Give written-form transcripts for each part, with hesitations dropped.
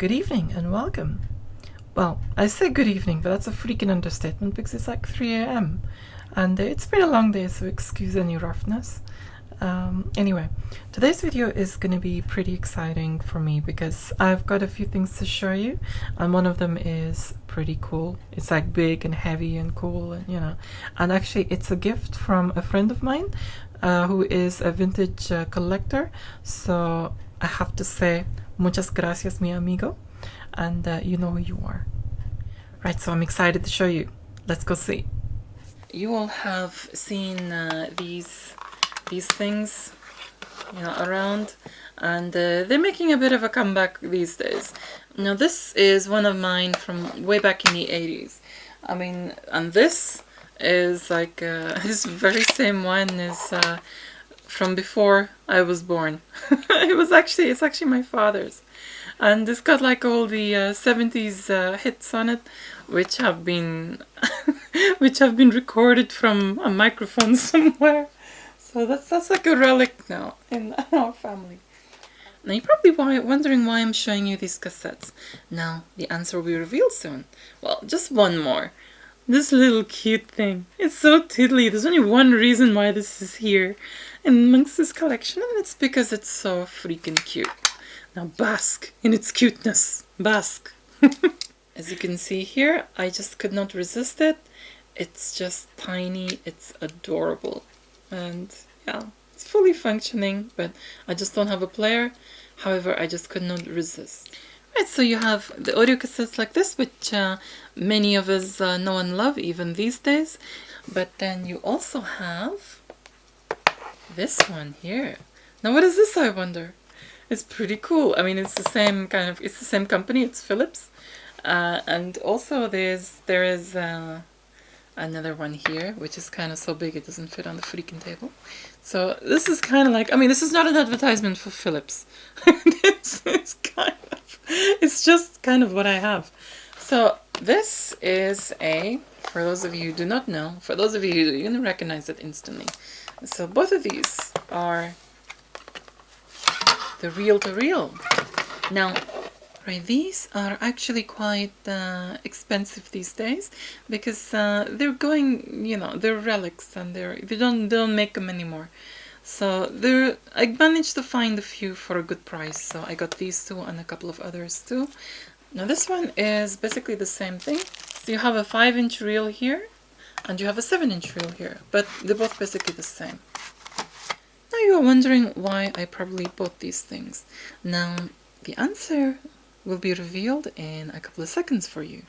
Good evening and welcome. Well, I say good evening, but that's a freaking understatement because it's like 3 a.m. and it's been a long day, so excuse any roughness. Anyway, today's video is going to be pretty exciting for me because I've got a few things to show you, and one of them is pretty cool. It's like big and heavy and cool, and and actually it's a gift from a friend of mine who is a vintage collector. So I have to say muchas gracias, mi amigo, and you know who you are. Right, so I'm excited to show you. Let's go see. You all have seen these things, around, and they're making a bit of a comeback these days. Now this is one of mine from way back in the 80s. I mean, and this is like this very same one is from before I was born. It's actually my father's, and it's got like all the 70s hits on it, which have been recorded from a microphone somewhere. So that's like a relic now in our family. Now you're probably wondering why I'm showing you these cassettes. Now the answer will be revealed soon. Well, just one more. This little cute thing. It's so tiddly. There's only one reason why this is here amongst this collection, and it's because it's so freaking cute. Now bask in its cuteness. Bask. As you can see here, I just could not resist it. It's just tiny. It's adorable. And yeah, it's fully functioning, but I just don't have a player. However, I just could not resist. Right, so you have the audio cassettes like this, which many of us know and love even these days. But then you also have this one here. Now what is this, I wonder? It's pretty cool. I mean, it's the same company, it's Philips. And also there is another one here, which is kind of so big it doesn't fit on the freaking table. So this is kind of like, I mean, this is not an advertisement for Philips. It's just kind of what I have. So this is for those of you who do not know, for those of you who you're gonna recognize it instantly. So both of these are the reel-to-reel. Now, right, these are actually quite expensive these days because they're going, they're relics, and they don't make them anymore. So I managed to find a few for a good price. So I got these two and a couple of others too. Now this one is basically the same thing. So you have a 5-inch reel here, and you have a 7-inch reel here, but they're both basically the same. Now you are wondering why I probably bought these things. Now the answer will be revealed in a couple of seconds for you.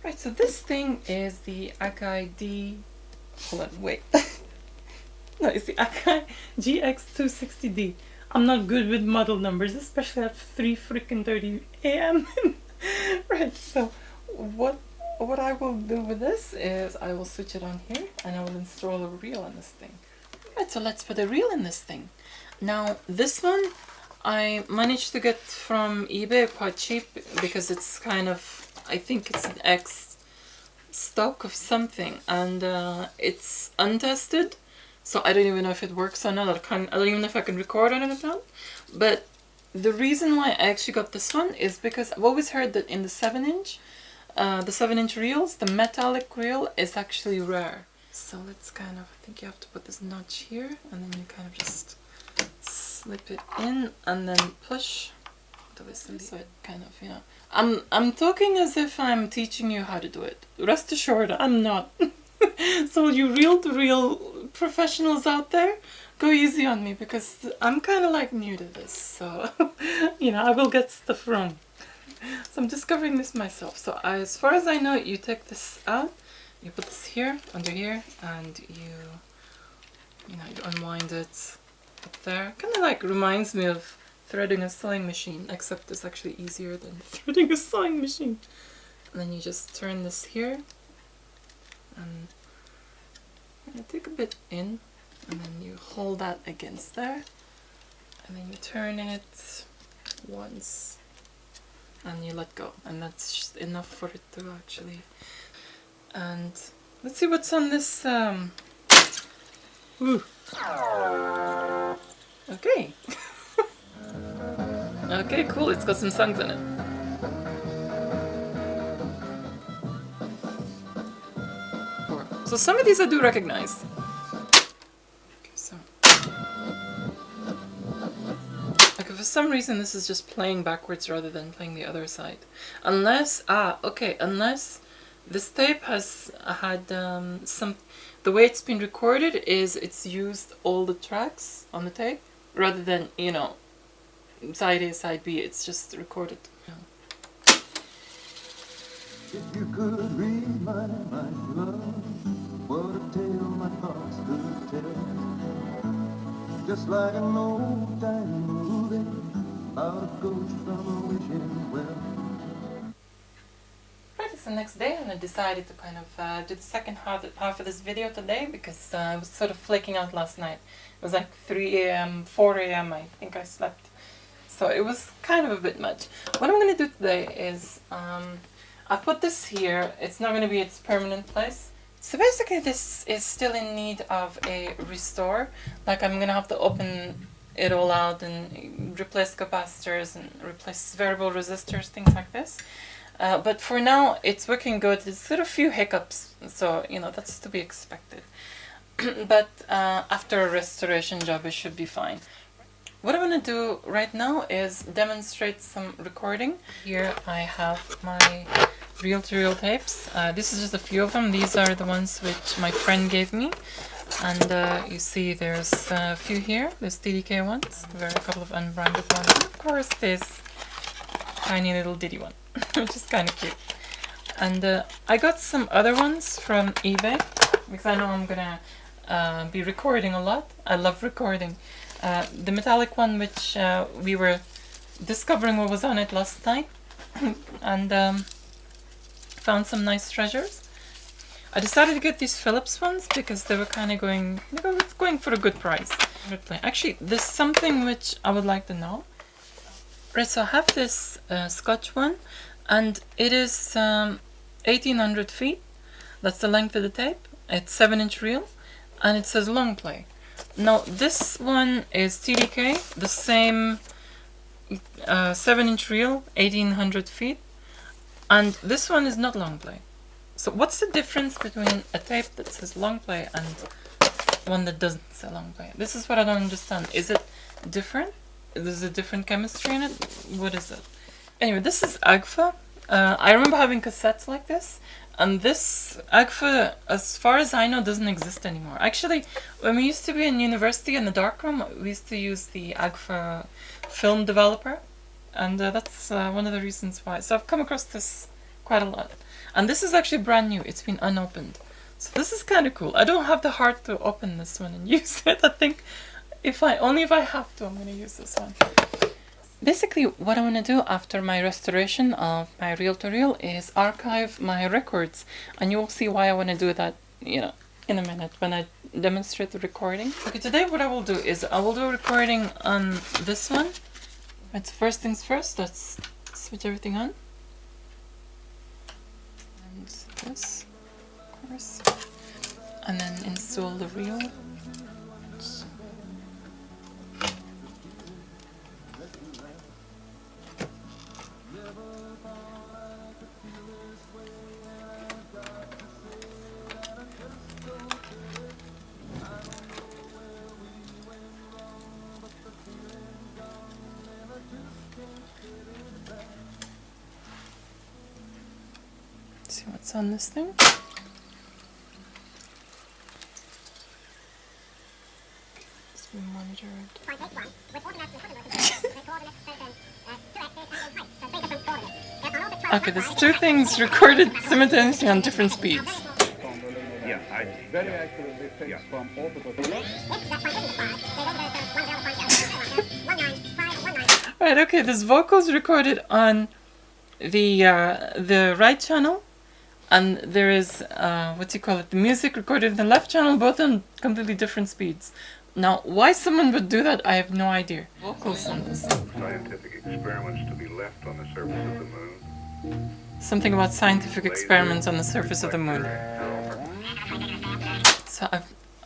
Right, so this thing is the Akai hold on, wait. No, it's the Akai GX260D. I'm not good with model numbers, especially at 3:30 a.m. Right, so what I will do with this is I will switch it on here and I will install a reel in this thing. Right, so let's put a reel in this thing. Now this one I managed to get from eBay quite cheap because it's kind of, I think it's an X stock of something, and it's untested, so I don't even know if it works or not. I don't even know if I can record on it or not. But the reason why I actually got this one is because I've always heard that in the 7-inch reels, the metallic reel is actually rare. So let's kind of, I think you have to put this notch here, and then you kind of just slip it in and then push so it kind of, I'm talking as if I'm teaching you how to do it. Rest assured, I'm not. So you reel-to-reel professionals out there, go easy on me because I'm kind of like new to this. So I will get stuff wrong. So I'm discovering this myself. So as far as I know, you take this out, you put this here, under here, and you unwind it up there. Kind of like reminds me of threading a sewing machine, except it's actually easier than threading a sewing machine. And then you just turn this here, and take a bit in, and then you hold that against there, and then you turn it once, and you let go, and that's just enough for it to actually. And let's see what's on this. Okay. Okay, cool. It's got some songs in it. So some of these I do recognize. Okay, so okay, for some reason this is just playing backwards rather than playing the other side. Unless unless this tape has had some. The way it's been recorded is it's used all the tracks on the tape rather than, you know, side A, side B. It's just recorded. Yeah. If you could read my mind, love, what a tale my thoughts could tell. Just like an old time movie about a ghost from a wishing well. Right, it's the next day and I decided to kind of do the second half of this video today because I was sort of flaking out last night. It was like 3 a.m., 4 a.m. I think I slept. So it was kind of a bit much. What I'm going to do today is I put this here. It's not going to be its permanent place. So basically this is still in need of a restore. Like I'm going to have to open it all out and replace capacitors and replace variable resistors, things like this. But for now it's working good. There's got a few hiccups, so you know that's to be expected. But after a restoration job it should be fine. What I'm going to do right now is demonstrate some recording. Here I have my reel-to-reel tapes. This is just a few of them. These are the ones which my friend gave me. And you see there's a few here. There's TDK ones. There are a couple of unbranded ones. And of course this tiny little Diddy one, which is kind of cute. And I got some other ones from eBay because I know I'm going to be recording a lot. I love recording. The metallic one which we were discovering what was on it last night and found some nice treasures. I decided to get these Philips ones because they were kind of going for a good price. Actually, there's something which I would like to know. Right, so I have this Scotch one and it is 1800 feet. That's the length of the tape. It's 7-inch reel and it says long play. Now this one is TDK, the same 7-inch reel, 1800 feet, and this one is not long play. So what's the difference between a tape that says long play and one that doesn't say long play? This is what I don't understand. Is it different? There's a different chemistry in it? What is it? Anyway, this is AGFA. I remember having cassettes like this. And this AGFA, as far as I know, doesn't exist anymore. Actually, when we used to be in university in the darkroom, we used to use the AGFA film developer. And that's one of the reasons why. So I've come across this quite a lot. And this is actually brand new. It's been unopened. So this is kind of cool. I don't have the heart to open this one and use it. I think only if I have to, I'm going to use this one. Basically, what I want to do after my restoration of my reel-to-reel is archive my records, and you will see why I want to do that, you know, in a minute when I demonstrate the recording. Okay, today what I will do is I will do a recording on this one. Right, so first things first, let's switch everything on. And this, of course. And then install the reel. See what's on this thing. Let's monitor it. Okay, there's two things recorded simultaneously on different speeds. Yeah, I very accurately fixed from orbital. Right, okay, there's vocals recorded on the right channel, and there is the music recorded in the left channel, both on completely different speeds. Now, why someone would do that, I have no idea. Vocals on this. Scientific experiments to be left on the surface of the moon. Something about scientific experiments on the surface of the moon. So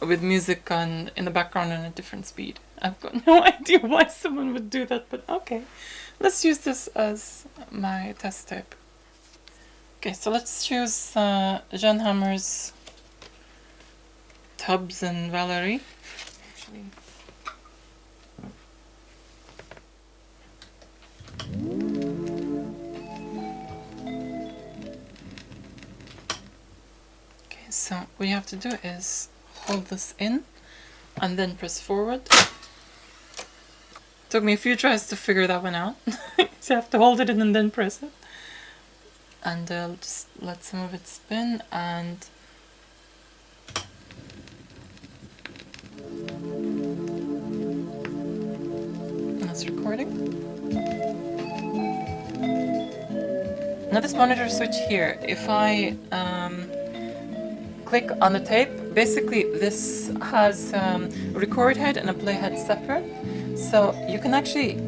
with music in the background on a different speed. I've got no idea why someone would do that, but okay. let's use this as my test tape. Okay, so let's choose Jean Hammer's Tubbs and Valerie. Actually, okay, so what you have to do is hold this in and then press forward. Took me a few tries to figure that one out. So you have to hold it in and then press it. And just let some of it spin, and that's recording. Now this monitor switch here, if I click on the tape, basically this has a record head and a play head separate. So you can actually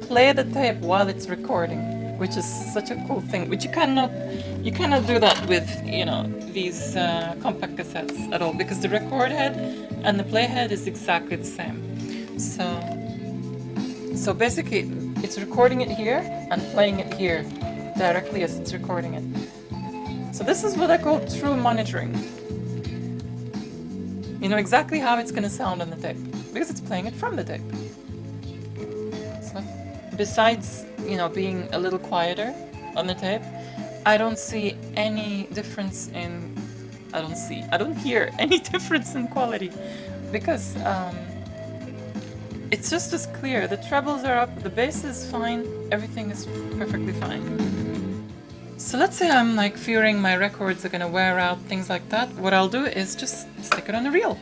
play the tape while it's recording, which is such a cool thing. Which you cannot do that with, you know, these compact cassettes at all, because the record head and the play head is exactly the same. So basically it's recording it here and playing it here directly as it's recording it. So this is what I call true monitoring. You know exactly how it's going to sound on the tape because it's playing it from the tape. So besides, you know, being a little quieter on the tape, I don't see any difference in, I don't hear any difference in quality, because it's just as clear. The trebles are up, the bass is fine, everything is perfectly fine. So let's say I'm like fearing my records are gonna wear out, things like that. What I'll do is just stick it on a reel,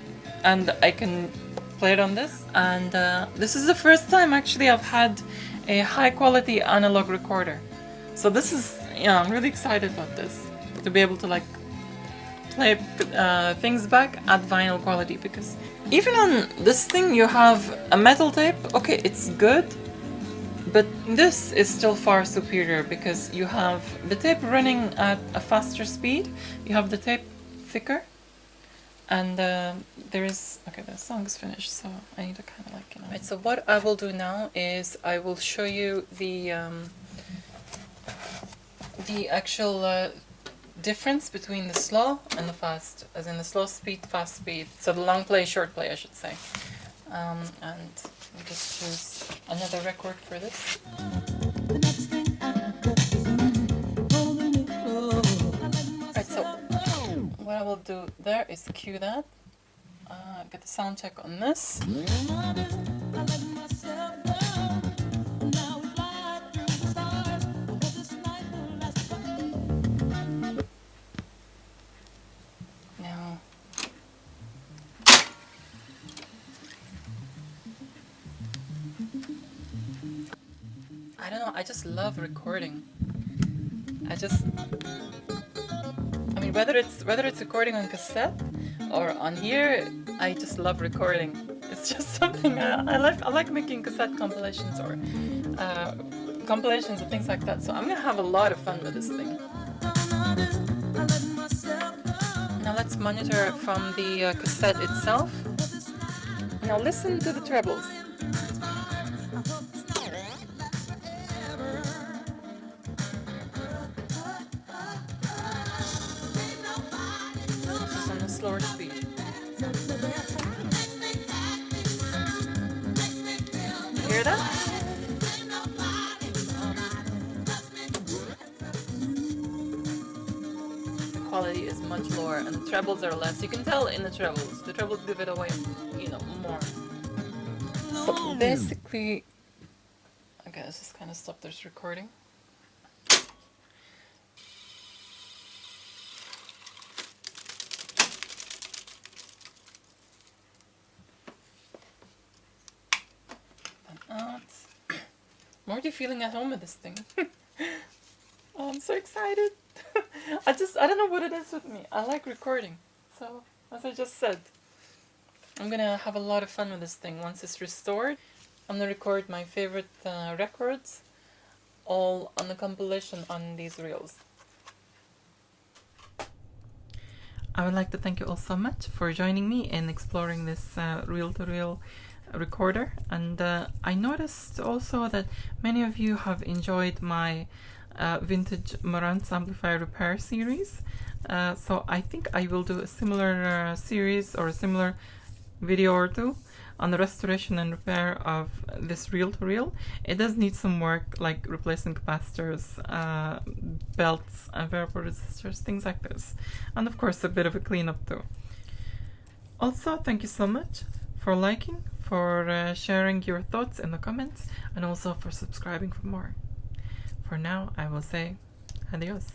and I can play it on this. And this is the first time actually I've had a high quality analog recorder. So this is, yeah, I'm really excited about this, to be able to like play things back at vinyl quality, because even on this thing you have a metal tape. Okay, it's good, but this is still far superior because you have the tape running at a faster speed, you have the tape thicker, and there is, okay, the song is finished, so I need to kind of like, you know. Right, so what I will do now is I will show you the actual difference between the slow and the fast, as in the slow speed, fast speed. So the long play, short play, I should say. And we'll just choose another record for this. Right, so what I will do there is cue that, get the sound check on this. Now, I don't know, I just love recording. I mean, whether it's recording on cassette or on here, I just love recording. It's just something I like making cassette compilations or compilations and things like that. So I'm gonna have a lot of fun with this thing. Now let's monitor from the cassette itself. Now listen to the trebles. Just on the slower speed. You hear that? The quality is much lower and the trebles are less. You can tell in the trebles. The trebles give it away, you know, more. So basically, okay, let's just kind of stop this recording. I'm already feeling at home with this thing. Oh, I'm so excited. I don't know what it is with me. I like recording. So, as I just said, I'm gonna have a lot of fun with this thing. Once it's restored, I'm gonna record my favorite records, all on the compilation on these reels. I would like to thank you all so much for joining me in exploring this reel-to-reel recorder, and I noticed also that many of you have enjoyed my vintage Marantz amplifier repair series. So I think I will do a similar series or a similar video or two on the restoration and repair of this reel-to-reel. It does need some work, like replacing capacitors, belts, and variable resistors, things like this. And of course a bit of a cleanup too. Also, thank you so much for liking, for sharing your thoughts in the comments, and also for subscribing for more. For now, I will say adios.